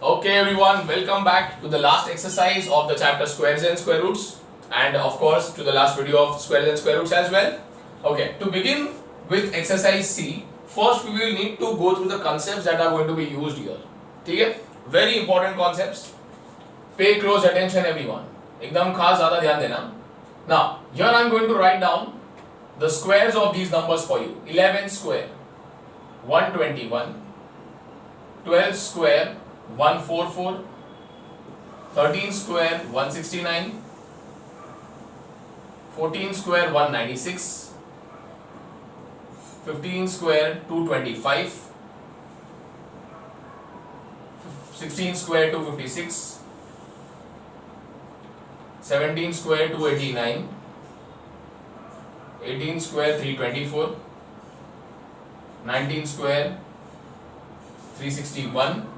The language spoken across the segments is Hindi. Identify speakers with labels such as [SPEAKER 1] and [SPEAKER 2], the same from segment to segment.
[SPEAKER 1] Okay everyone, welcome back to the last exercise of the chapter squares and square roots, and of course to the last video of squares and square roots as well. Okay, to begin with exercise C, first we will need to go through the concepts that are going to be used here. ठीक है, very important concepts. Pay close attention everyone. एकदम खास ज़्यादा ध्यान देना. Now here I am going to write down the squares of these numbers for you. 11 square 121, 12 square 144, 13 square 169, 14 square 196, 15 square 225, 16 square 256, 17 square 289, 18 square 324, 19 square 361,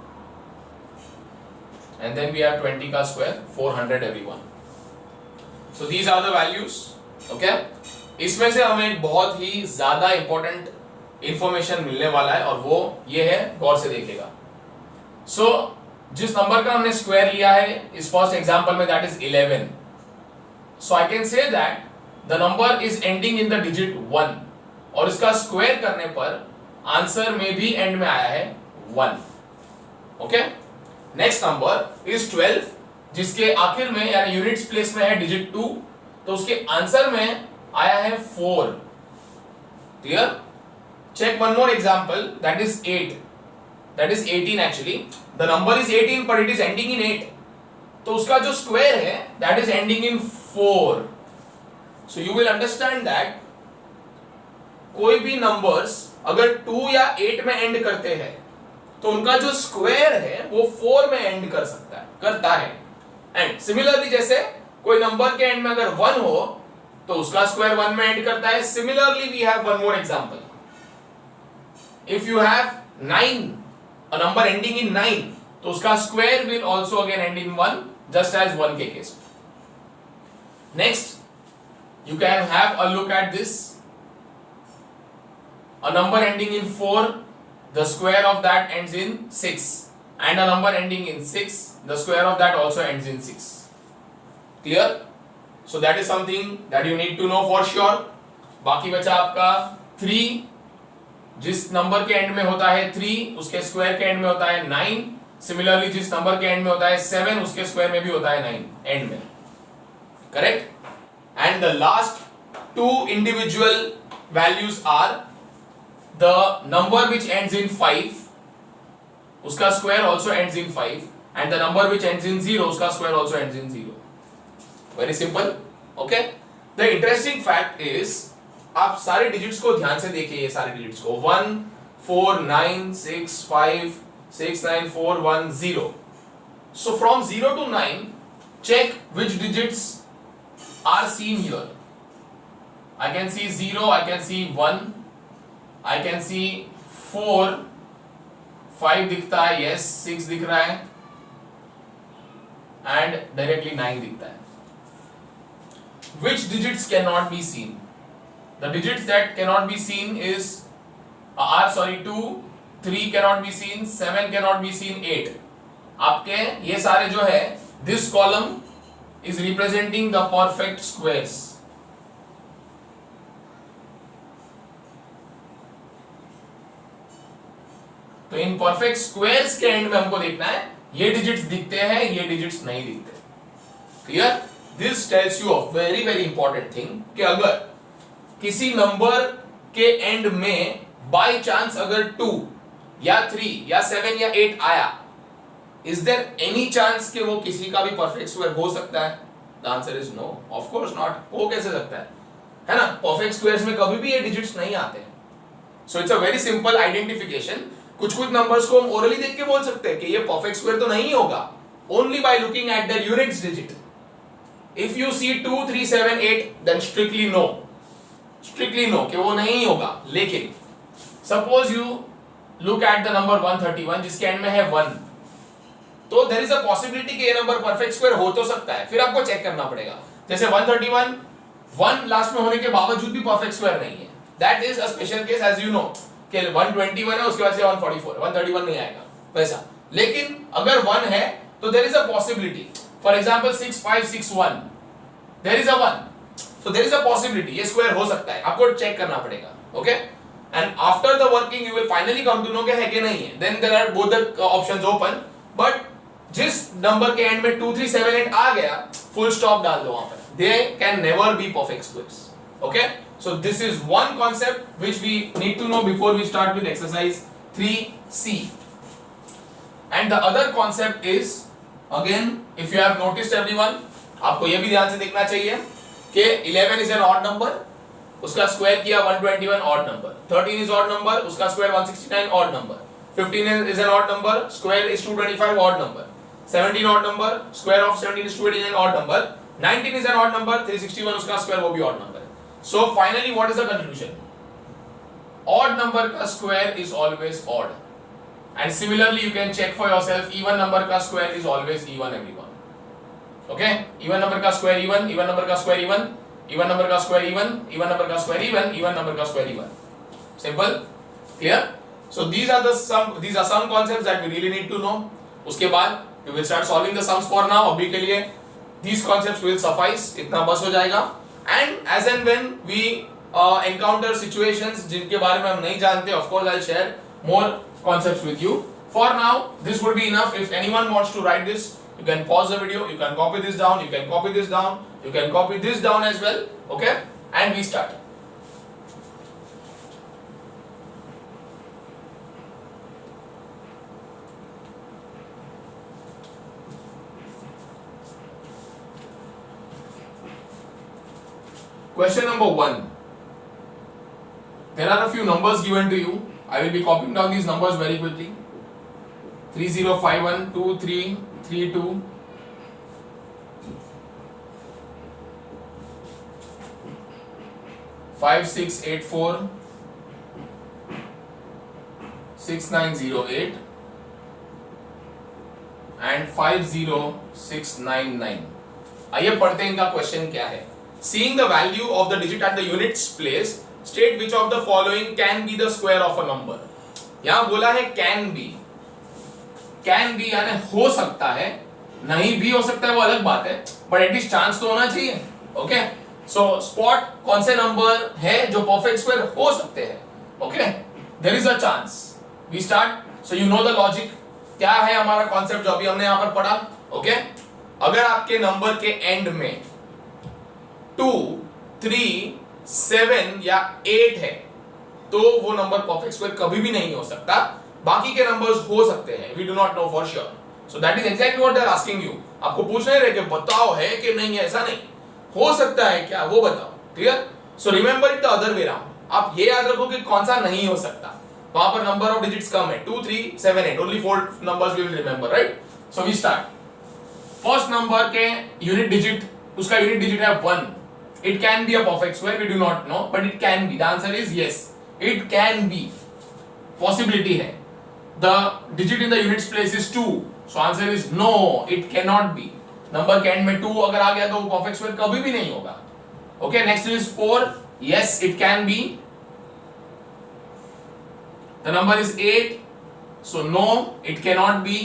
[SPEAKER 1] and then we have 20 का square 400 everyone. So these are the values. Okay? इसमें से हमें एक बहुत ही ज़्यादा important information मिलने वाला है और वो ये है, गौर से देखिएगा. So जिस नंबर का हमने square लिया है इस first example में that is 11. So I can say that the number is ending in the digit 1 और इसका square करने पर आंसर में भी end में आया है 1. Okay? नेक्स्ट नंबर इज 12 जिसके आखिर में यानी यूनिट्स प्लेस में है डिजिट 2, तो उसके आंसर में आया है 4. Clear? Check one more example, that is 8, that is 18 actually. The number is 18 but it is ending in 8, तो उसका जो स्क्वायर है that is ending in 4. So you will understand that कोई भी नंबर्स अगर 2 या 8 में एंड करते हैं तो उनका जो स्क्वायर है वो 4 में एंड करता है. एंड सिमिलरली जैसे कोई नंबर के एंड में अगर 1 हो तो उसका स्क्वायर 1 में एंड करता है. Similarly we have one more example. If you have 9, a number ending in 9, तो उसका square will also again end in 1, just as 1 के case. Next you can have a look at this. A number ending in 4, the square of that ends in 6, and a number ending in 6, the square of that also ends in 6. Clear? So that is something that you need to know for sure. बाकी बचा आपका 3, जिस नंबर के एंड में होता है 3 उसके स्क्वायर के एंड में होता है 9. सिमिलरली जिस नंबर के एंड में होता है 7 उसके स्क्वायर में भी होता है 9 एंड में. Correct? And the last 2 individual values are the number which ends in 5, उसका square also ends in 5, and the number which ends in 0 उसका square also ends in 0. Very simple. Okay? The interesting fact is आप सारे digits को ध्यान से देखिए. ये सारे digits को 1 4 9 6 5 6 9 4 1 0. So from 0 to 9 check which digits are seen here. I can see 0, I can see 1, I can see 4, 5 दिखता है, yes, 6 दिख रहा है, and directly 9 दिखता है. Which digits cannot be seen? The digits that cannot be seen is 2, 3 cannot be seen, 7 cannot be seen, 8. आपके ये सारे जो है, this column is representing the perfect squares. तो इन परफेक्ट स्क्वायर्स के एंड में हमको देखना है ये डिजिट्स दिखते हैं, ये डिजिट्स नहीं दिखते. Clear? This tells you a very very important thing कि अगर किसी नंबर के एंड में बाय चांस अगर 2 या 3 या 7 या 8 आया, इज देयर एनी चांस कि वो किसी का भी परफेक्ट स्क्वायर हो सकता है? The answer is no, of course not. हो कैसे सकता है ना? परफेक्ट स्क्वायर्स में कभी भी ये डिजिट्स नहीं आते हैं. So it's a very simple identification. कुछ नंबर्स को हम ओरली देख के बोल सकते हैं कि ये परफेक्ट स्क्वायर तो नहीं होगा, only by looking at the units digit. If you see 2 3 7 8 then strictly know कि वो नहीं होगा. लेकिन suppose you look at the number 131 जिसके एंड में है 1, तो देयर इज अ पॉसिबिलिटी कि ये नंबर परफेक्ट स्क्वायर हो तो सकता है. फिर आपको चेक करना पड़ेगा. जैसे 131 1 लास्ट में होने के बावजूद भी परफेक्ट स्क्वायर नहीं है, that is a special case as you know कि 121 है उसके बाद से 144 131 नहीं आएगा वैसा. लेकिन अगर 1 है तो there is a possibility, for example 6 5 6 1, there is a 1, so there is a possibility, ये स्क्वायर हो सकता है, आपको चेक करना पड़ेगा, okay. And after the working you will finally come to know कि है कि नहीं है, then there are both the options open, but जिस नंबर के एंड में 2 3 7 8 आ गया, फुल स्टॉप डाल दो वहां पर, they can never be perfect squares, okay. So this is one concept which we need to know before we start with exercise 3C. And the other concept is, again, if you have noticed everyone, आपको ये भी ध्यान से देखना चाहिए कि 11 is an odd number, उसका स्क्वायर किया 121 odd number, 13 is odd number, उसका square 169 odd number, 15 is an odd number, square is 225 odd number, 17 odd number, square of 17 is 289 odd number, 19 is an odd number, 361 उसका स्क्वायर वो भी odd number है। So finally what is the conclusion? Odd number का square is always odd, and similarly you can check for yourself, even number का square is always even, everyone, okay? Even number का square even, even number का square even, even number का square even, even number का square even, even number का square even. Simple, clear? So these are some concepts that we really need to know. उसके बाद we will start solving the sums. For now अभी के लिए these concepts will suffice, इतना बस हो जाएगा। And as and when we encounter situations जिनके बारे में हम नहीं जानते, of course I'll share more concepts with you. For now this would be enough. If anyone wants to write this, you can pause the video, you can copy this down, you can copy this down, you can copy this down as well, okay? And we start. Question number 1. There are a few numbers given to you. I will be copying down these numbers very quickly. 3051, 2332, 5684, 6908 and 50699. आइए पढ़ते हैं इनका क्वेश्चन क्या है। Seeing the value of the digit at the units place, state which of the following can be the square of a number. यहां बोला है can be यानी हो सकता है, नहीं भी हो सकता है वो अलग बात है, बट एटलीस्ट चांस तो होना चाहिए, ओके। सो स्पॉट कौन से नंबर है जो परफेक्ट स्क्वायर हो सकते हैं, okay, there is a chance. We start, so you know the logic, क्या है हमारा कॉन्सेप्ट जो अभी हमने यहां पर पढ़ा, ओके। अगर आपके नंबर के एंड में 2, 3, 7 या 8 है तो वो नंबर परफेक्ट स्क्वायर कभी भी नहीं हो सकता, बाकी के नंबर्स हो सकते हैं, we do not know for sure. So that is exactly what they are asking you, आपको पूछ नहीं रहे कि बताओ है कि नहीं है, ऐसा नहीं, हो सकता है क्या वो बताओ, clear. So remember it the other way round, आप ये याद रखो कि कौन सा नहीं हो सकता, वहां पर नंबर ऑफ डिजिट्स कम है, 2, 3, 7, 8, only 4 numbers we will remember, right. So we start, first number के यूनिट डिजिट, उसका यूनिट डिजिट है 1, it can be a perfect square, we do not know, but it can be, the answer is yes, it can be, possibility है। the digit in the units place is 2, so answer is no, it cannot be, number के एंड में 2 अगर आ गया तो वो परफेक्ट स्क्वायर कभी भी नहीं होगा, okay. Next is 4, yes it can be, the number is 8, so no it cannot be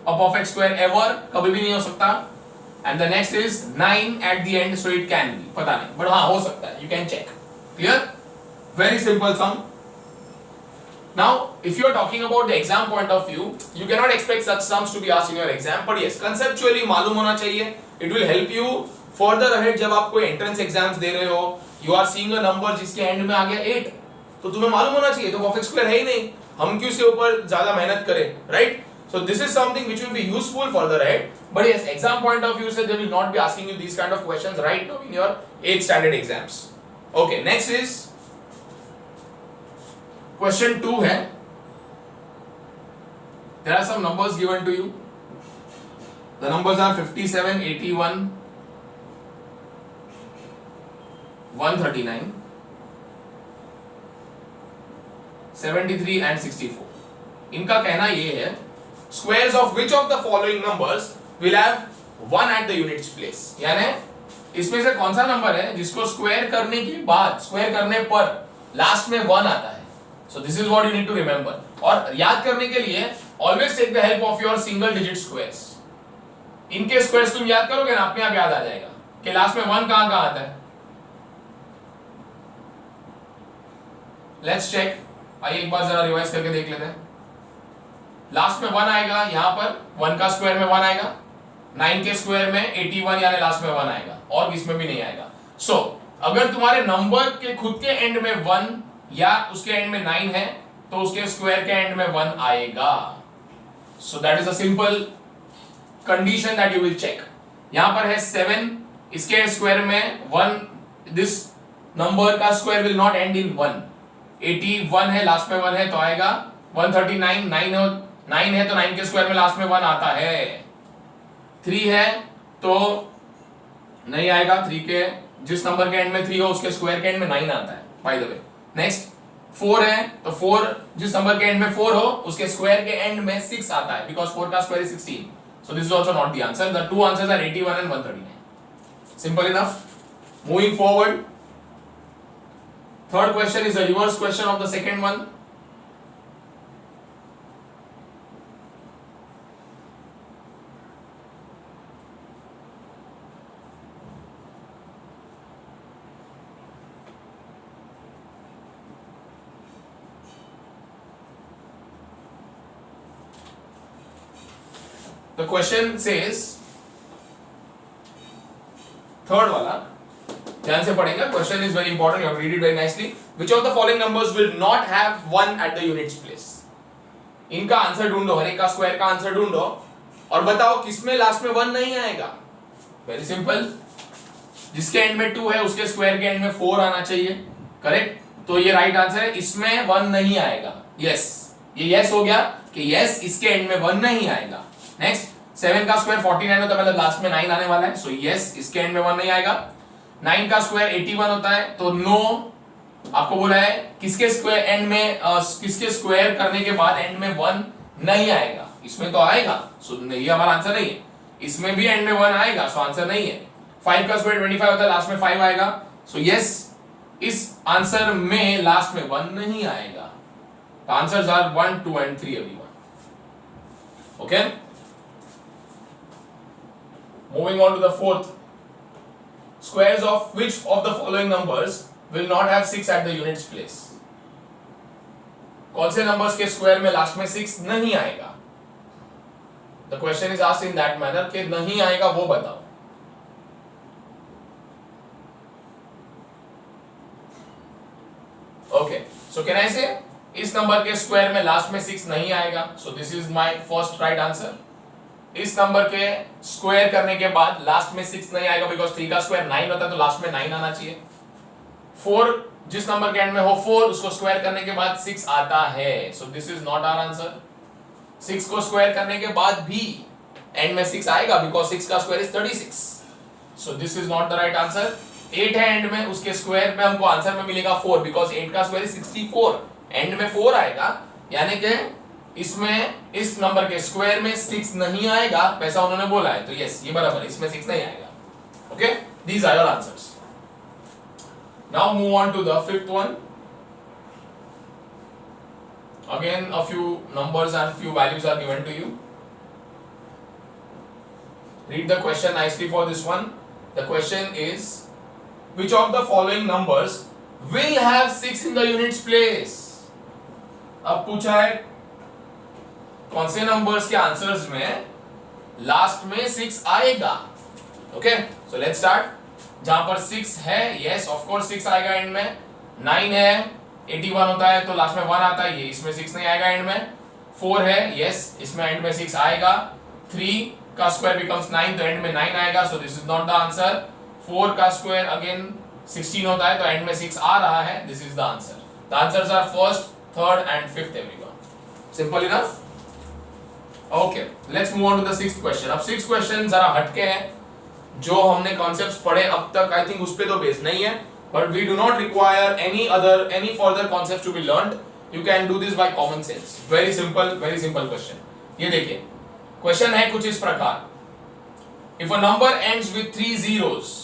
[SPEAKER 1] a perfect square ever, कभी भी नहीं हो सकता। And the next is 9 at the end, so it can be, पता नहीं, but हाँ हो सकता है, you can check, clear, very simple sum. Now if you are talking about the exam point of view, you cannot expect such sums to be asked in your exam, but yes conceptually मालूम होना चाहिए, it will help you further ahead। जब आप कोई entrance exams दे रहे हो, you are seeing a number जिसके end में आ गया 8, तो तुम्हें मालूम होना चाहिए तो परफेक्ट स्क्वायर है ही नहीं, हम क्यों इसके ऊपर ज्यादा मेहनत करें, right. So this is something which will be useful further ahead, but yes, exam point of view, they will not be asking you these kind of questions right now in your 8th standard exams. Okay, next is question 2 है, there are some numbers given to you, the numbers are 57, 81, 139, 73 and 64। इनका कहना ये है, squares of which of the following numbers will have 1 at the units place, यानी इसमें से कौन सा नंबर है जिसको स्क्वायर करने के बाद, स्क्वायर करने पर लास्ट में 1 आता है। So this is what you need to remember, और याद करने के लिए always take the help of your single digit squares. इनके स्क्वायर्स तुम याद करोगे ना, अपने आप याद आ जाएगा कि लास्ट में 1 कहां कहां आता है। लेट्स चेक, आइए एक बार जरा रिवाइज करके देख लेते हैं। लास्ट में 1 आएगा, यहां पर 1 का स्क्वायर में 1 आएगा, 9 के स्क्वायर में 81 यानी लास्ट में 1 आएगा, और किसमें भी नहीं आएगा। सो अगर तुम्हारे नंबर के खुद के एंड में 1 या उसके एंड में 9 है तो उसके स्क्वायर के एंड में 1 आएगा। So that is a simple condition that you will check. यहां पर है 7, इसके स्क्वायर में 1, दिस नंबर का square will not end in 1। 81 है, लास्ट में 1 है तो आएगा 139, 9 है तो 9 के स्क्वायर में लास्ट में 1 आता है। 3 है तो नहीं आएगा, 3 के जिस नंबर के एंड में 3 हो उसके स्क्वायर के एंड में 9 आता है, बाय द वे। नेक्स्ट 4 है तो 4 जिस नंबर के एंड में 4 हो उसके स्क्वायर के एंड में 6 आता है, बिकॉज 4 का square is 16। So this is also not the answer. The two answers are 81 and 139। Simple enough. Moving forward, third question is a reverse question of the second one. The question says, third वाला ध्यान से पढ़ेगा, question is very important, you have read it very nicely. Which of the following numbers will not have 1 eight the units place. इनका आंसर ढूंढो, हर एक का स्क्वायर का आंसर ढूंढो और बताओ किसमें लास्ट में 1 नहीं आएगा। वेरी सिंपल, जिसके एंड में 2 है उसके स्क्वायर के एंड में 4 आना चाहिए, करेक्ट। तो ये राइट आंसर है, इसमें 1 नहीं आएगा। यस, ये यस हो गया कि यस इसके एंड में 1 नहीं आएगा। नेक्स्ट 7 का स्क्वायर 49 होता है, मतलब लास्ट में 9 आने वाला है, सो यस इसके एंड में 1 नहीं आएगा। 9 का स्क्वायर 81 होता है तो नो, आपको बोला है किसके स्क्वायर एंड में किसके स्क्वायर करने के बाद एंड में 1 नहीं आएगा, इसमें तो आएगा, सो ये हमारा आंसर नहीं है। इसमें भी एंड में 1 आएगा, सो आंसर नहीं है। 5 का स्क्वायर 25 होता है, लास्ट में 5 आएगा, सो यस इस आंसर में लास्ट में 1 नहीं आएगा। The answers are 1, 2 and 3 everyone. Okay, moving on to the fourth, squares of which of the following numbers will not have 6 at the units place। कौन से नंबर्स के स्क्वायर में लास्ट में 6 नहीं आएगा। The question is asked in that manner कि नहीं आएगा वो बताओ। Okay, so can I say इस नंबर के स्क्वायर में लास्ट में 6 नहीं आएगा, so this is my first right answer। इस नंबर के स्क्वायर करने के बाद लास्ट में 6 नहीं आएगा, बिकॉज 3 का स्क्वायर 9 होता है तो लास्ट में 9 आना चाहिए। 4 जिस नंबर के एंड में हो 4 उसको स्क्वायर करने के बाद 6 आता है, so this is not our answer. 6 को स्क्वायर करने के बाद भी एंड में 6 आएगा, बिकॉज 6 का square is 36, so this is not the right answer. 8 है एंड में, उसके स्क्वायर में हमको आंसर में मिलेगा 4, बिकॉज 8 का स्क्वायर इज 64, एंड में 4 आएगा, यानी कि इसमें इस नंबर के स्क्वायर में 6 नहीं आएगा, वैसा उन्होंने बोला है, तो यस ये बराबर, इसमें 6 नहीं आएगा। Okay, these are your answers. Now move on to the fifth one. Again a few numbers and few values are given to you. Read the question nicely for this one. The question is which of the following numbers will have 6 in the units place. अब पूछा है कौन से नंबर्स के आंसर्स में लास्ट में 6 आएगा। Okay, so let's start. जहां पर 6 है, यस ऑफ कोर्स 6 आएगा एंड में। 9 है, 81 होता है तो लास्ट में 1 आता है, ये इसमें 6 नहीं आएगा एंड में। 4 है, यस इसमें एंड में 6 आएगा। 3 का स्क्वायर बिकम्स 9 तो एंड में 9 आएगा, सो this is not the answer. 4 का स्क्वायर अगेन 16 होता है तो एंड में 6 आ रहा है, this is the answer. The answers are first, third and fifth everyone. Simple enough. Okay, let's move on to the sixth question. अब सिक्स्थ क्वेश्चन जरा हटके है, जो हमने कॉन्सेप्ट्स पढ़े अब तक, आई थिंक उस पे तो बेस नहीं है, but we do not require any further concepts to be learned. You can do this by common sense. Very simple question. ये देखिए, क्वेश्चन है कुछ इस प्रकार, if a number ends with 3 zeros,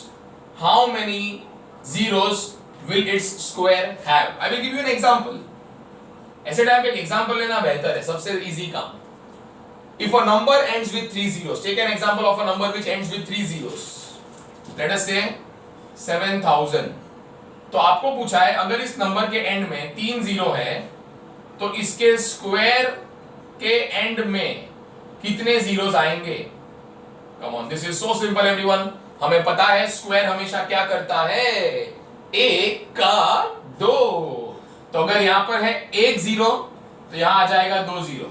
[SPEAKER 1] how many zeros will its square have? I will give you an example। ऐसे टाइप का एग्जांपल लेना बेहतर है, सबसे इजी काम। if a number ends with 3 zeros, take an example of a number which ends with 3 zeros, let us say 7000, तो आपको पूछा है अगर इस नंबर के एंड में 3 जीरो है तो इसके स्क्वायर के एंड में कितने जीरोस आएंगे? Come on, this is so simple everyone, हमें पता है स्क्वायर हमेशा क्या करता है, एक का दो, तो अगर यहां पर है एक जीरो तो यहां आ जाएगा 2 zero,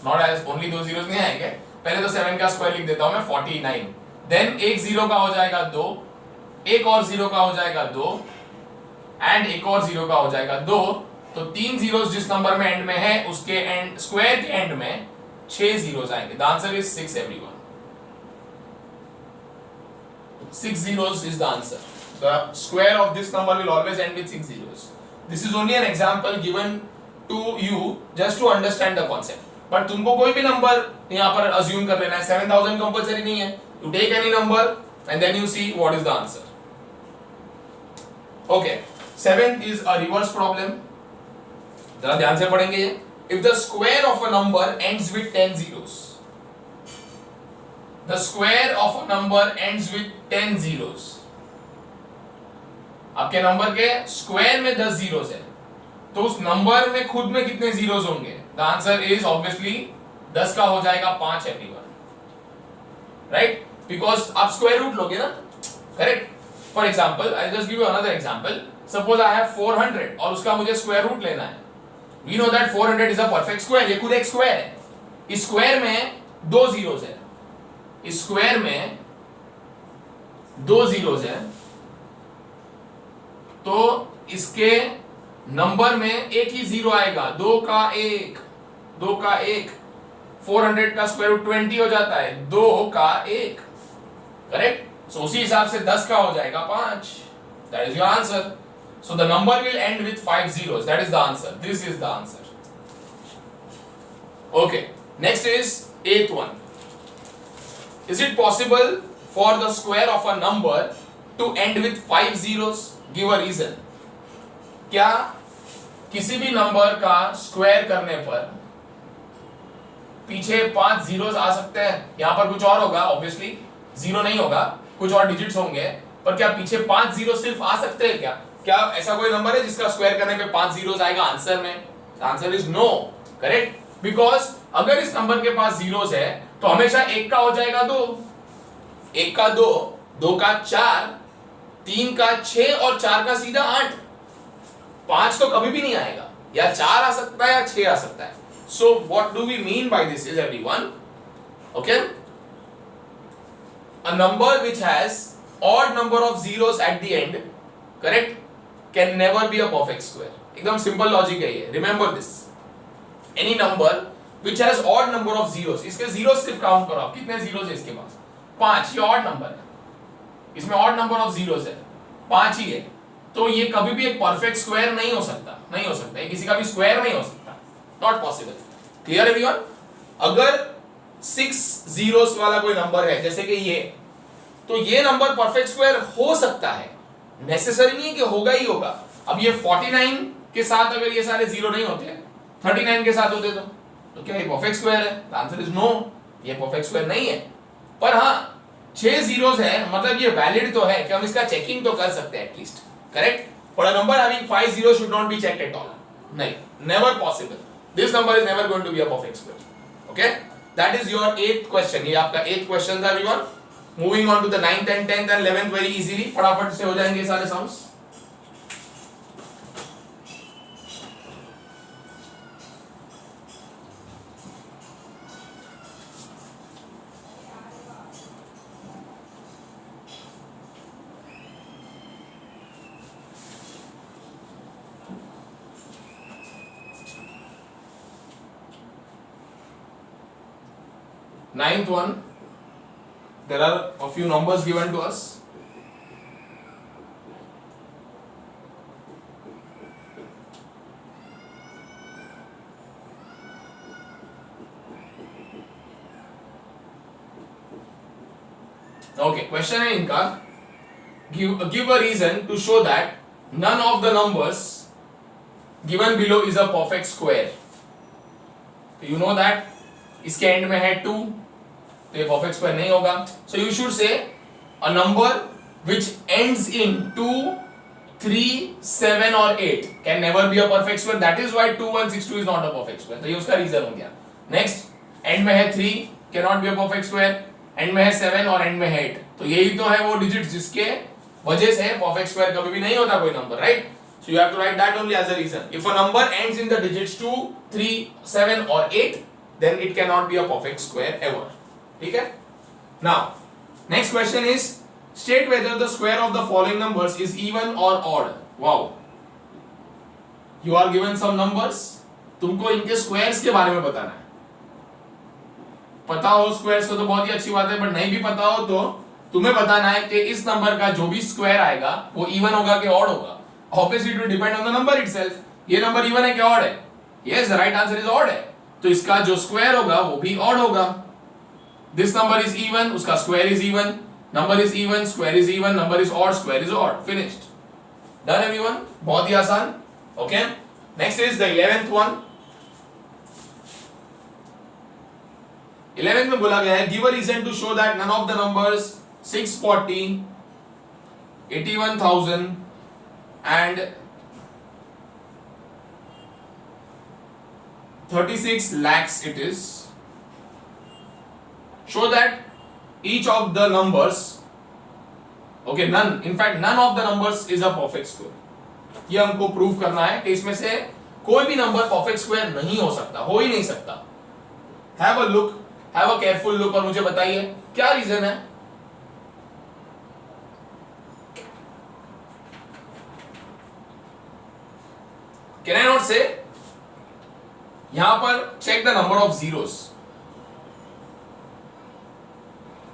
[SPEAKER 1] not as only 2 zeros नहीं आएंगे, पहले तो 7 का स्क्वायर लिख देता हूं मैं 49, देन एक जीरो का हो जाएगा 2, एक और जीरो का हो जाएगा 2 एंड एक और जीरो का हो जाएगा 2, तो 3 जीरोस जिस नंबर में एंड में है उसके एंड स्क्वायर के एंड में 6 जीरोस आएंगे। The answer is 6 everyone, 6 zeros is the answer. The square of this number will always end with 6 zeros. This is only an example given to you just to understand the concept. But तुमको कोई भी नंबर यहाँ पर assume कर लेना है, 7000 कंपल्सरी नहीं है. You take any number and then you see what is the answer. Okay, 7th is a reverse problem. जरा ध्यान से पढ़ेंगे ये. If the square of a number ends with 10 zeros, the square of a number ends with 10 zeros. आपके नंबर के स्क्वायर में 10 जीरोस है तो उस नंबर में खुद में कितने जीरोस होंगे? द आंसर इज ऑब्वियसली 10 का हो जाएगा 5 एवरीवन, राइट, बिकॉज आप स्क्वायर रूट लोगे ना, correct. For example I just give you another example, suppose I have 400 और उसका मुझे स्क्वायर रूट लेना है. We know that 400 is a perfect square, ये खुद एक स्क्वायर है. इस स्क्वायर में 2 जीरोस है, इस स्क्वायर में 2 जीरोस है, तो इसके नंबर में एक ही जीरो आएगा, 2 का 1, 2 का 1, 400 का स्क्वायर रूट 20 हो जाता है, 2 का 1, करेक्ट. सो उसी हिसाब से 10 का हो जाएगा 5. That is your answer. So the number will and with 5 zeros. That is the answer. This is the answer. Okay, next is 8th one. Is it possible for the square of a number to end with 5 zeros? Give a reason. क्या किसी भी नंबर का स्क्वायर करने पर पीछे 5 जीरोस आ सकते हैं? यहां पर कुछ और होगा, ऑब्वियसली जीरो नहीं होगा, कुछ और डिजिट्स होंगे, पर क्या पीछे 5 जीरो सिर्फ आ सकते हैं? क्या ऐसा कोई नंबर है जिसका स्क्वायर करने पे 5 जीरोस आएगा आंसर में? Answer is no, correct, because अगर इस नंबर के पास जीरोस है तो हमेशा एक का हो जाएगा 2, एक का 2, 2 का 4, 3 का 6 और 4 का सीधा 8. 5 तो कभी भी नहीं आएगा, या 4 आ सकता है या 6 आ सकता है. So what do we mean by this is everyone, okay, a number which has odd number of zeros at the end, correct, can never be a perfect square. एकदम सिंपल लॉजिक है ये, remember this. Any number which has odd number of zeros, इसके जीरो सिर्फ काउंट करो आप, कितने जीरोस है इसके पास? 5. ये ऑड नंबर है, इसमें ऑड नंबर ऑफ जीरोस है, 5 ही है, तो ये कभी भी एक परफेक्ट स्क्वायर नहीं हो सकता, नहीं हो सकता, ये किसी का भी स्क्वायर नहीं हो सकता, नॉट पॉसिबल. Clear everyone? अगर 6 जीरोस वाला कोई नंबर है जैसे कि ये, तो ये नंबर परफेक्ट स्क्वायर हो सकता है, नेसेसरी नहीं है कि होगा ही होगा. अब ये 49 के साथ अगर ये सारे जीरो नहीं होते, 39 के साथ होते तो क्या ये परफेक्ट स्क्वायर है? द आंसर इज नो, ये परफेक्ट स्क्वायर नहीं है. पर हाँ 6 जीरोस है, मतलब ये वैलिड तो है कि हम इसका चेकिंग तो कर सकते हैं एटलीस्ट, करेक्ट. पर a number having 5 zeros should not be checked at all. नहीं, never possible. This number is never going to be a perfect square. Okay? That is your 8th question. ये आपका 8th question था everyone. Moving on to the 9th and 10th and 11th very easily. फटाफट से हो जाएंगे सारे sums. Ninth one, there are a few numbers given to us. Okay, question है इनका, give a reason to show that none of the numbers given below is a perfect square. You know that इसके एंड में है 2, तो ये परफेक्ट स्क्वायर नहीं होगा. So you should say a number which ends in 2, 3, 7 or 8 can never be a perfect square. That is why 2162 is not a perfect square. तो ये उसका रीजन हो गया. नेक्स्ट, एंड में है 3 cannot be a perfect square, and में है 7 और एंड में है 8. तो यही तो है वो डिजिट जिसके वजह से परफेक्ट स्क्वायर कभी भी नहीं होता कोई number, right? So you have to write that only as a reason. If a number ends in the digits 2, 3, 7 or 8, then it cannot be a perfect square ever. ठीक है? Now, next question is state whether the square of the following numbers is even or odd. Wow. You are given some numbers. तुमको इनके स्क्वायर्स के बारे में बताना है. पता हो स्क्वायर्स तो बहुत ही अच्छी बात है, बट नहीं भी पता हो तो तुम्हें बताना है कि इस नंबर का जो भी स्क्वायर आएगा वो इवन होगा कि ऑड होगा. Obviously it will depend on the number itself. ये नंबर इवन है कि ऑड है? Yes, the right answer is odd है. तो इसका जो स्क्वायर होगा वो भी ऑड होगा. This number is even, उसका square is even. Number is even, square is even. Number is odd, square is odd. Finished. Done everyone? बहुत ही आसान. Okay. Next is the 11th one. 11th में बोला गया है give a reason to show that none of the numbers 640, 81,000 and 36 lakhs it is. Show that each of the numbers, okay, none, in fact none of the numbers is a perfect square. ये हमको प्रूव करना है कि इसमें से कोई भी नंबर परफेक्ट स्क्वायर नहीं हो सकता, हो ही नहीं सकता. Have a look, have a careful look और मुझे बताइए क्या रीजन है. Can I not say? यहां पर check the number of zeros.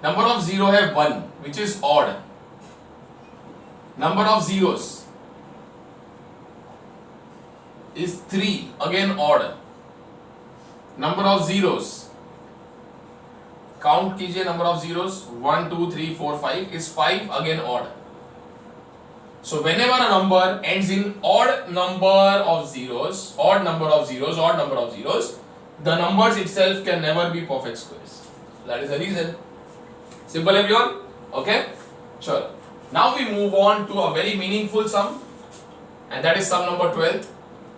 [SPEAKER 1] Number of zero है 1, which is odd. Number of zeros is 3, again odd. Number of zeros, count कीजिए number of zeros, 1, 2, 3, 4, 5 is 5, again odd. So whenever a number ends in odd number of zeros, the numbers itself can never be perfect squares. That is the reason. Simple everyone? Okay? Sure. Now we move on to a very meaningful sum, and that is sum number 12.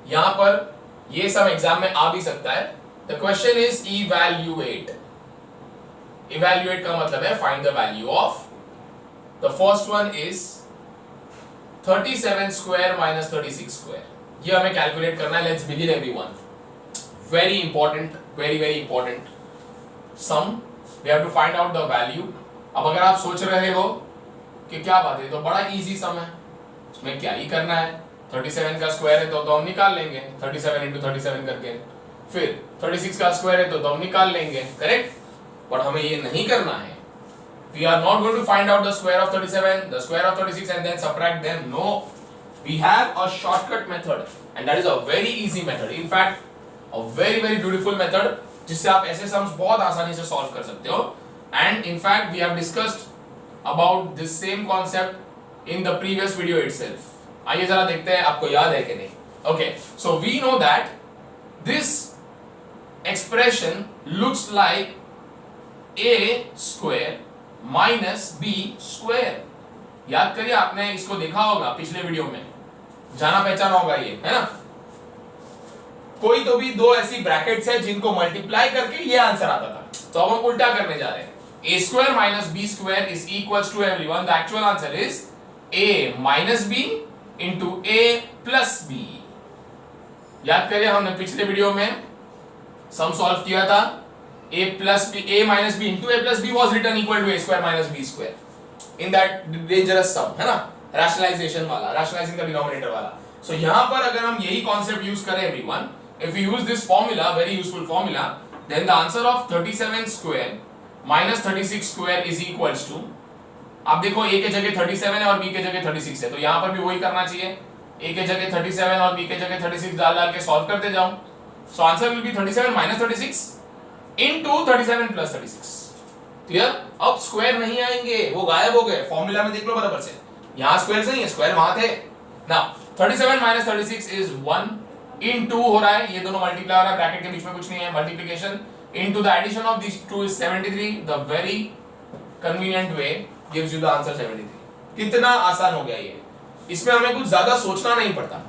[SPEAKER 1] यहाँ पर ये सम एग्जाम में आ भी सकता है. The question is evaluate. Evaluate का मतलब है find the value of. The first one is 37 square minus 36 square. ये हमें कैलकुलेट करना है. Let's begin everyone. Very important, very important sum. We have to find out the value. अब अगर आप सोच रहे हो कि क्या बात है, तो बड़ा इजी सम है, उसमें क्या ही करना है. 37 का स्क्वायर है तो हम निकाल लेंगे 37 into 37 करके. फिर 36 का स्क्वायर है तो हम निकाल लेंगे, करेक्ट. बट हमें ये नहीं करना है. We are not going to find out the square of 37, the square of 36 and then subtract them. No. We have a shortcut method and that is a very easy method. In fact, a very beautiful method जिससे आप ऐसे सम्स बहुत आसानी से सॉल्व कर सकते हो. And in fact, we have discussed about this same concept in the previous video itself. आइए जरा देखते हैं आपको याद है कि नहीं. Okay, so we know that this expression looks like a square minus b square. याद करिए, आपने इसको देखा होगा पिछले वीडियो में, जाना पहचाना होगा ये, है ना. कोई तो भी दो ऐसी ब्रैकेट्स है जिनको मल्टीप्लाई करके ये आंसर आता था. तो अब हम उल्टा करने जा रहे हैं. a square minus b square is equals to everyone. The actual answer is a minus b into a plus b. याद करिए, हमने पिछले वीडियो में सम सॉल्व किया था. a plus b, a minus b into a plus b was written equal to a square minus b square in that dangerous sum, है ना, rationalization वाला, rationalizing the denominator वाला. So यहाँ पर अगर हम यही concept use करें everyone, if we use this formula, very useful formula, then the answer of 37 square minus 36 square is equals to, आप देखो a के जगह 37 है और b के जगह 36 है, तो यहाँ पर भी वही करना चाहिए. a के जगह 37 और b के जगह 36 डाल के सॉल्व करते जाओ. So answer will be 37 minus 36 into 37 plus 36. Clear. अब स्क्वायर नहीं आएंगे, वो गायब हो गए. फॉर्मूला में देख लो बराबर से, यहाँ स्क्वायर नहीं है, स्क्वायर वहां थे. नाउ 37 minus 36 is 1 into हो रहा है, ये दोनों मल्टीप्लाई हो रहा है, ब्रैकेट के बीच में कुछ नहीं है, multiplication. into the addition of these two is 73. The very convenient way gives you the answer 73. कितना आसान हो गया ये, इसमें हमें कुछ ज्यादा सोचना नहीं पड़ता.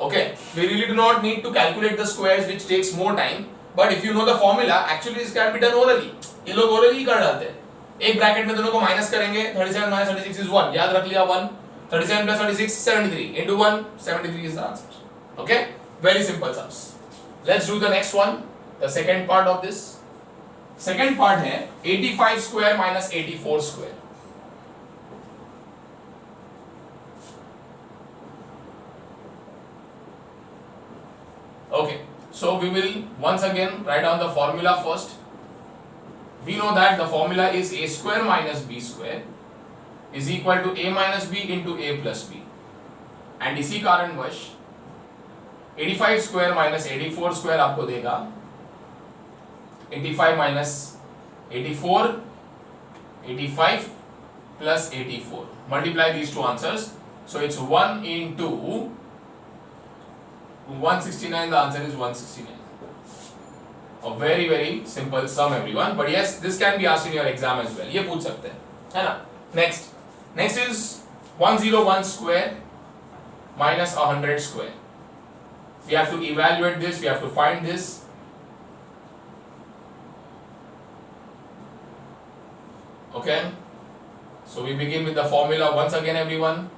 [SPEAKER 1] Okay, we really do not need to calculate the squares, which takes more time. But if you know the formula, actually this can be done orally. ये लोग orally कर डालते हैं. एक ब्रैकेट में दोनों को माइनस करेंगे. 37 minus 36 is 1. याद रख लिया 1. 37 plus 36 73 into 1 73 is the answer. Okay, very simple sums. Let's do the next one. The second part of this. Second part है 85 square minus 84 square. Okay, so we will once again write down the formula first. We know that the formula is a square minus b square is equal to a minus b into a plus b. And इसी कारणवश 85 square minus 84 square आपको देगा 85 minus 84, 85 plus 84. Multiply these two answers. So it's 1 into 169. The answer is 169. A very very simple sum everyone. But yes, this can be asked in your exam as well. ये पूछ सकते हैं, है ना? Next is 101 square minus 100 square. We have to evaluate this. We have to find this. Okay. So we begin with the formula once again everyone.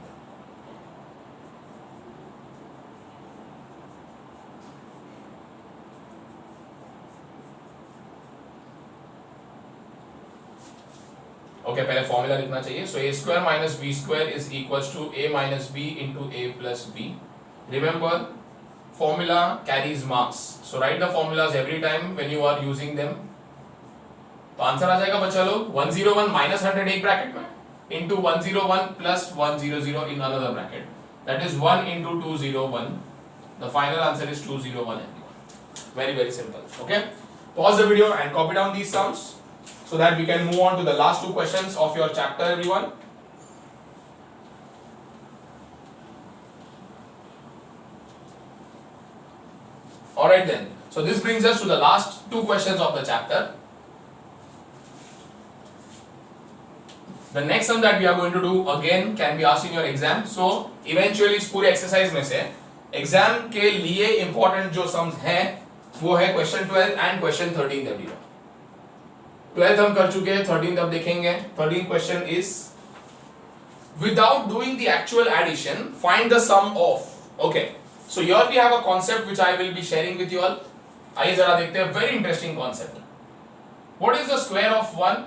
[SPEAKER 1] Okay, पहले फॉर्मूला लिखना चाहिए. So a square minus b square is equals to a minus b into a plus b. Remember, formula carries marks. So write the formulas every time when you are using them. तो आंसर आ जाएगा बच्चा लोग 101 minus 100 एक ब्रैकेट में into 101 plus 100 in another bracket. That is 1 into 201. The final answer is 201 everyone. Very very simple. Okay. Pause the video and copy down these sums, so that we can move on to the last two questions of your chapter everyone. Alright then, so this brings us to the last two questions of the chapter. The next sum that we are going to do again can be asked in your exam. So eventually इस पूरे exercise में से exam के लिए important जो sums हैं वो है question 12 and question 13 everyone. 12th हम कर चुके हैं, 13th अब देखेंगे. 13th question is without doing the actual addition find the sum of. Okay, so here we have a concept which I will be sharing with you all. आइए जरा देखते हैं. Very interesting concept. What is the square of 1?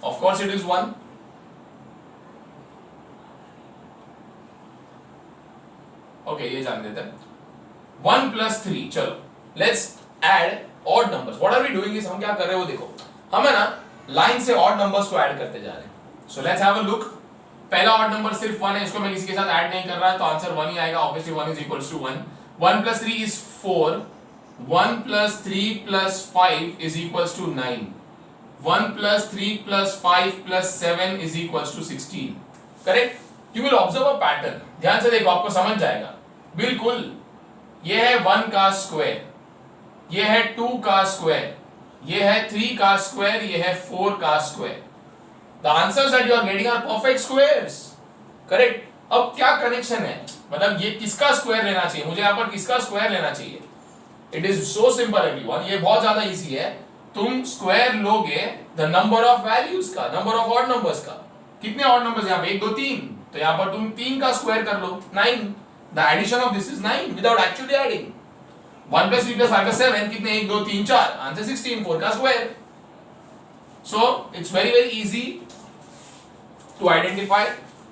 [SPEAKER 1] Of course it is 1. Okay, ये जान देते हैं. 1 plus 3. चलो, let's add odd numbers. What are we doing is हम क्या कर रहे हैं वो देखो. हम है ना लाइन से ऑड नंबर्स को ऐड करते जा रहे हैं. So let's have a look. पहला ऑड नंबर सिर्फ 1 है, इसको मैं किसी के साथ ऐड नहीं कर रहा, तो आंसर 1 ही आएगा. Obviously 1 is equals to 1. 1 plus 3 is 4. 1 plus 3 plus 5 is equals to 9. 1 plus 3 plus 5 plus 7 is equals to 16. Correct. You will observe a pattern. ध्यान से देखो, आपको समझ जाएगा. बिल्कुल ये है 1 का स्क्वायर, ये है 2 का स्क्वायर, ये है 3 का स्क्वायर, ये है 4 का स्क्वायर. The answers that you are getting are perfect squares. Correct. अब क्या कनेक्शन है, मतलब ये किसका स्क्वायर लेना चाहिए, मुझे यहाँ पर किसका स्क्वायर लेना चाहिए. It is so simple everyone. ये बहुत ज्यादा इजी है. तुम स्क्वायर लोगे द नंबर ऑफ वैल्यूज का, नंबर ऑफ ऑड नंबर्स का. कितने ऑड नंबर्स यहाँ पे 1 2 3, तो यहाँ पर तुम 3 का स्क्वायर कर लो 9. The addition of this is 9 without actually adding. 1 plus 3 plus 5 plus 7 कितने 1 2 3 4, आंसर 16, 4 का square. So it's very very easy to identify,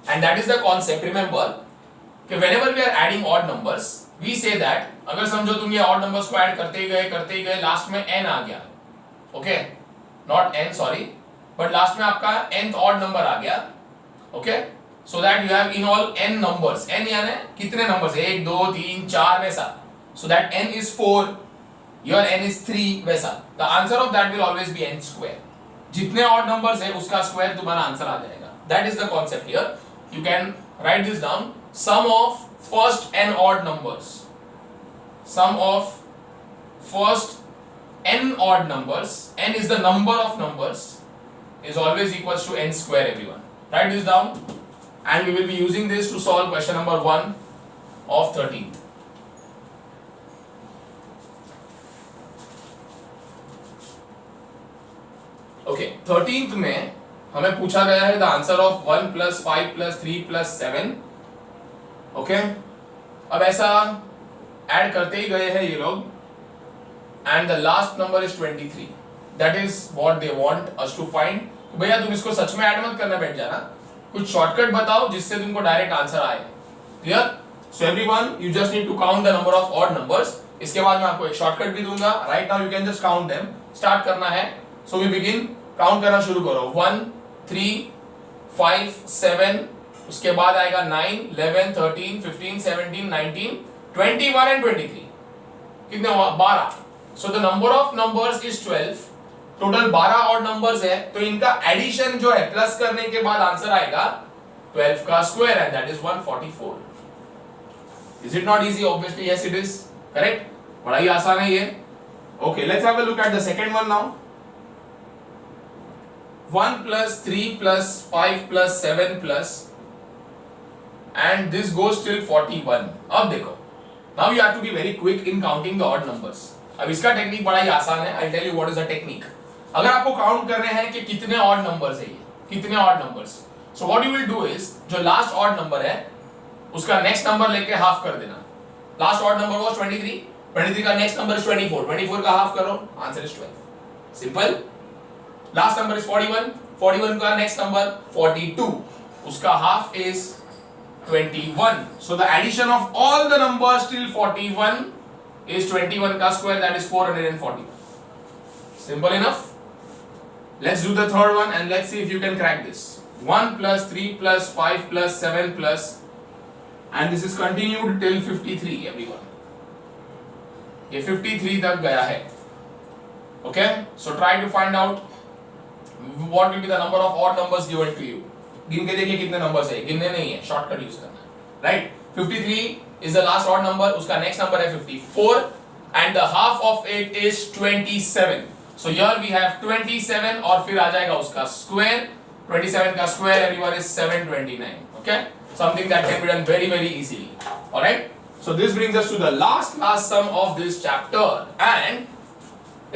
[SPEAKER 1] and that is the concept. Remember कि whenever we are adding odd numbers we say that, अगर समझो तुम ये odd numbers को ऐड करते ही गए लास्ट में n आ गया. Okay, not n sorry, but last में आपका nth odd number आ गया. Okay, so that you have in all n numbers. n यानी कितने numbers है 1 2 3 4 वैसा. So that n is 4, your n is 3 वैसा. The answer of that will always be n square. जितने odd numbers है उसका square तुम्हारा आंसर आ जाएगा. That is the concept here. You can write this down. Sum of first n odd numbers. Sum of first n odd numbers, n is the number of numbers, is always equals to n square everyone. Write this down and we will be using this to solve question number 1 of 13th. Okay, 13th में हमें पूछा गया है the answer of 1 plus 5 plus 3 plus 7. Okay, अब ऐसा ऐड करते ही गए हैं ये लोग and the last number is 23. That is what they want us to find. भैया तुम इसको सच में ऐड मत करना बैठ जाना, कुछ शॉर्टकट बताओ जिससे तुमको डायरेक्ट आंसर आए. Clear? So everyone you just need to count the number of odd numbers. इसके बाद मैं आपको एक शॉर्टकट भी दूंगा. Right now you can just count them. Start करना है. So we begin. काउंट करना शुरू करो. 1 3 5 7, उसके बाद आएगा 9 11 13 15 17 19 21 एंड 23. कितने हुआ? 12. So the number of numbers is 12. Total 12 odd numbers है, तो इनका एडिशन जो है प्लस करने के बाद आंसर आएगा 12 का square and that is 144. Is it not easy? Obviously yes it is. Correct. बड़ा ही आसान है ये. Okay, let's have a look at the second one now. 1 plus 3 plus 5 plus 7 plus and this goes till 41. अब देखो, now you have to be very quick in counting the odd numbers. अब इसका टेक्निक बड़ा ही आसान है. I'll tell you what is the technique. अगर आपको काउंट करने हैं कि कितने ऑड नंबर्स है, ये कितने odd numbers, so what you will do is जो लास्ट ऑड नंबर है उसका नेक्स्ट नंबर लेके हाफ कर देना. Last odd number was 23. 23 का नेक्स्ट नंबर इज 24. 24 का हाफ करो, answer is 12. Simple. Last number is 41. 41 का नेक्स्ट नंबर 42, उसका half is 21. So the addition of all the numbers till 41 is 21 का square, that is 441. Simple enough. Let's do the third one and let's see if you can crack this. 1 plus 3 plus 5 plus 7 plus and this is continued till 53 everyone. ये 53 तक गया है. Okay, so try to find out what will be the number of odd numbers given to you. गिन के देखिए कितने नंबर्स है. गिनने नहीं है, शॉर्टकट यूज करना है. Right. 53 is the last odd number. उसका next number है 54 and the half of it is 27. So here we have 27 और फिर आ जाएगा उसका square. 27 का square everyone is 729. Okay, something that can be done very very easily. All right, so this brings us to the last sum of this chapter and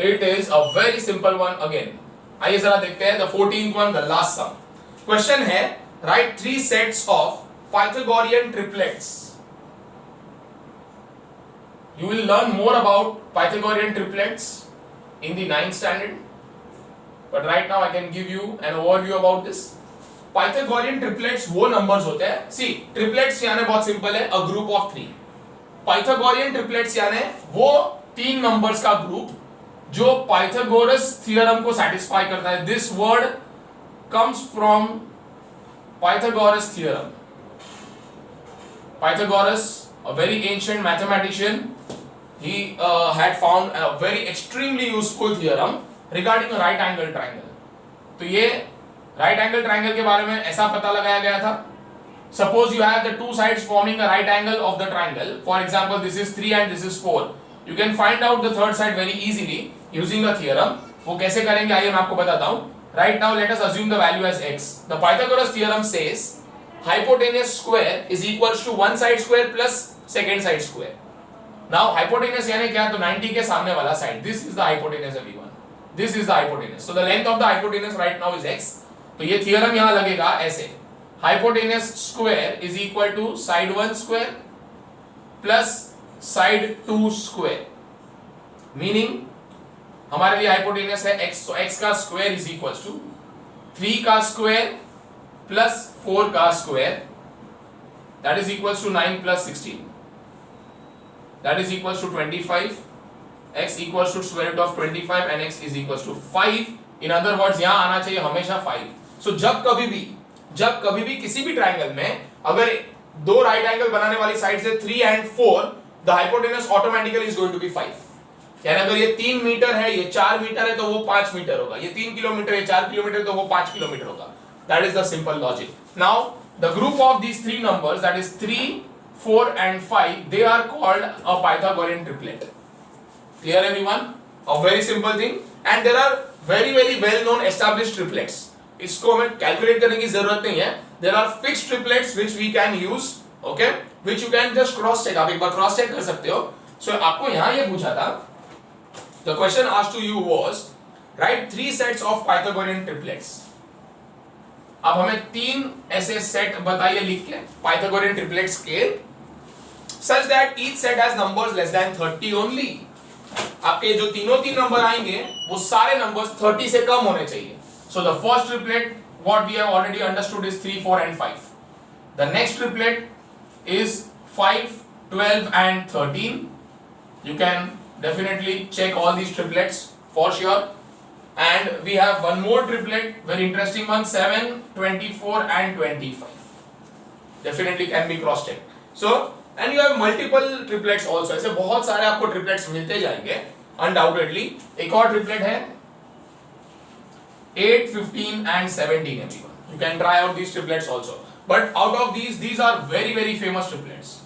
[SPEAKER 1] it is a very simple one again. आइए जरा देखते हैं the 14th one, the last sum. Question है, write 3 sets of Pythagorean triplets. You will learn more about Pythagorean triplets in the 9th standard, but right now I can give you an overview about this. Pythagorean triplets वो numbers होते हैं. See, triplets यानी बहुत simple है, a group of 3. Pythagorean triplets यानी वो 3 numbers का group जो Pythagoras theorem को satisfy करता है. This word comes from Pythagoras theorem. Pythagoras, a very ancient mathematician, he had found a very extremely useful theorem regarding a right angle triangle. तो ये right angle triangle के बारे में ऐसा पता लगाया गया था. Suppose you have the two sides forming a right angle of the triangle. For example, this is 3 and this is 4. You can find out the third side very easily using a theorem. वो कैसे करेंगे आइए मैं आपको बताता हूँ. Right now let us assume the value as x. The Pythagoras theorem says hypotenuse square is equals to one side square plus second side square. Now hypotenuse यानी क्या? तो 90 के सामने वाला side. This is the hypotenuse everyone. This is the hypotenuse. So the length of the hypotenuse right now is x. तो ये theorem यहाँ लगेगा ऐसे. Hypotenuse square is equal to side 1 square plus side 2 square. Meaning हमारे लिए hypotenuse है x. So x का square is equals to 3 का square plus 4 का square. That is equals to 9 plus 16. That is equals to 25. X equals to square root of 25 and x is equals to 5. In other words, यहाँ आना चाहिए हमेशा 5. So जब कभी भी किसी भी ट्रायंगल में अगर दो राइट एंगल बनाने वाली साइड से 3 and 4, the hypotenuse automatically is going to be 5. यानी अगर ये 3 मीटर है, ये 4 मीटर है तो वो 5 मीटर होगा. ये 3 किलोमीटर है, 4 किलोमीटर तो वो 5 किलोमीटर होगा. That is the simple logic. Now the group of these three numbers, that is 3, 4 and 5, they are called a Pythagorean triplet. Clear everyone? a very simple thing, and there are very well known established triplets. इसको हमें कैलकुलेट करने की जरूरत नहीं है. There are fixed triplets which we can use, okay, which you can just cross check. आप एक बार cross check कर सकते हो. So आपको यहाँ ये पूछा था, the question asked to you was write 3 sets of Pythagorean triplets. अब हमें 3 ऐसे सेट बताइए लिख के Pythagorean triplets के, such that each set has numbers less than 30 only. आपके जो तीनों नंबर आएंगे वो सारे नंबर्स 30 से कम होने चाहिए. So the first triplet what we have already understood is 3, 4 and 5. The next triplet is 5, 12 and 13. You can definitely check all these triplets for sure. And we have one more triplet, very interesting one, 7, 24 and 25. Definitely can be cross checked. So and you have multiple triplets also. ऐसे बहुत सारे आपको triplets मिलते जाएंगे undoubtedly. एक और triplet है 8, 15 and 17 everyone. You can try out these triplets also. But out of these are very famous triplets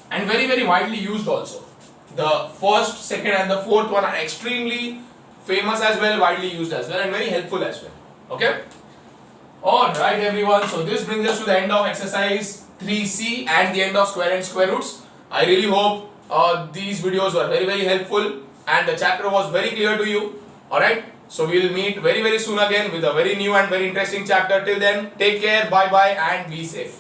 [SPEAKER 1] and very widely used also. The first, second and the fourth one are extremely famous as well, widely used as well, and very helpful as well. Okay? Alright everyone, so this brings us to the end of exercise 3C and the end of square and square roots. I really hope these videos were very helpful and the chapter was very clear to you. Alright, so we will meet very soon again with a very new and very interesting chapter. Till then, take care, bye and be safe.